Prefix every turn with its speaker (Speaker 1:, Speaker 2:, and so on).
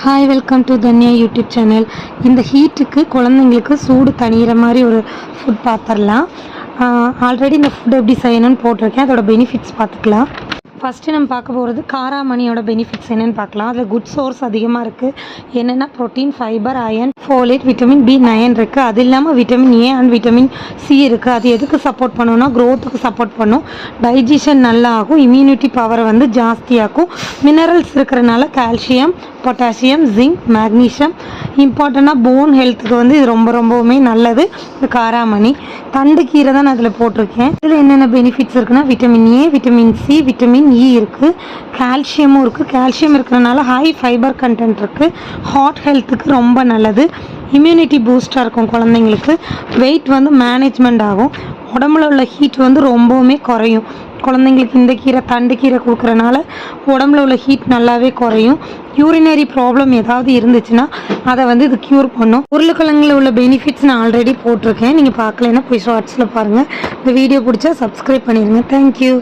Speaker 1: Hi welcome to Dhanya YouTube channel. இந்த ஹீட்டுக்கு குழந்தைங்களுக்கு சூடு தணிகிற மாதிரி ஒரு ஃபுட் பார்த்துடலாம். ஆல்ரெடி இந்த ஃபுட் எப்படி செய்யணும்னு போட்டிருக்கேன். அதோட பெனிஃபிட்ஸ் பார்த்துக்கலாம். ஃபஸ்ட்டு நம்ம பார்க்க போகிறது காராமணியோட பெனிஃபிட்ஸ் என்னென்னு பார்க்கலாம். அதில் குட் சோர்ஸ் அதிகமாக இருக்குது. என்னென்னா protein, fibre, iron, folate, vitamin B9 இருக்குது. அது இல்லாமல் vitamin A and vitamin C இருக்குது. அது எதுக்கு சப்போர்ட் பண்ணுன்னா க்ரோத்துக்கு சப்போர்ட் பண்ணும். டைஜஷன் நல்லா ஆகும். இம்யூனிட்டி பவரை வந்து ஜாஸ்தியாகும். மினரல்ஸ் இருக்கிறனால கால்சியம், பொட்டாசியம், ஜிங்க், மேக்னீஷியம், இம்பார்ட்டண்ட்டாக போன் ஹெல்த்துக்கு வந்து இது ரொம்பவுமே நல்லது. இந்த காராமணி தண்டு கீரை தான் நான் அதில் போட்டிருக்கேன். இதில் என்னென்ன பெனிஃபிட்ஸ் இருக்குன்னா vitamin A, vitamin C, vitamin E இருக்குது. கால்சியமும் இருக்குது. கால்சியம் இருக்கிறனால ஹை ஃபைபர் கண்டென்ட் இருக்குது. ஹார்ட் ஹெல்த்துக்கு ரொம்ப நல்லது. இம்யூனிட்டி பூஸ்டாக இருக்கும் குழந்தைங்களுக்கு. வெயிட் வந்து மேனேஜ்மெண்ட் ஆகும். உடம்புல உள்ள ஹீட் வந்து ரொம்பவுமே குறையும். குழந்தைங்களுக்கு இந்த கீரை தண்டு கீரை கொடுக்குறனால உடம்புல உள்ள ஹீட் நல்லாவே குறையும். யூரினரி ப்ராப்ளம் ஏதாவது இருந்துச்சுன்னா அதை வந்து இது க்யூர் பண்ணும். உருளைக்கிழங்குல உள்ள பெனிஃபிட்ஸ் நான் ஆல்ரெடி போட்டிருக்கேன். நீங்கள் பார்க்கலன்னா போய் ஷார்ட்ஸில் பாருங்கள். இந்த வீடியோ பிடிச்சா சப்ஸ்கிரைப் பண்ணிடுங்க. தேங்க்யூ.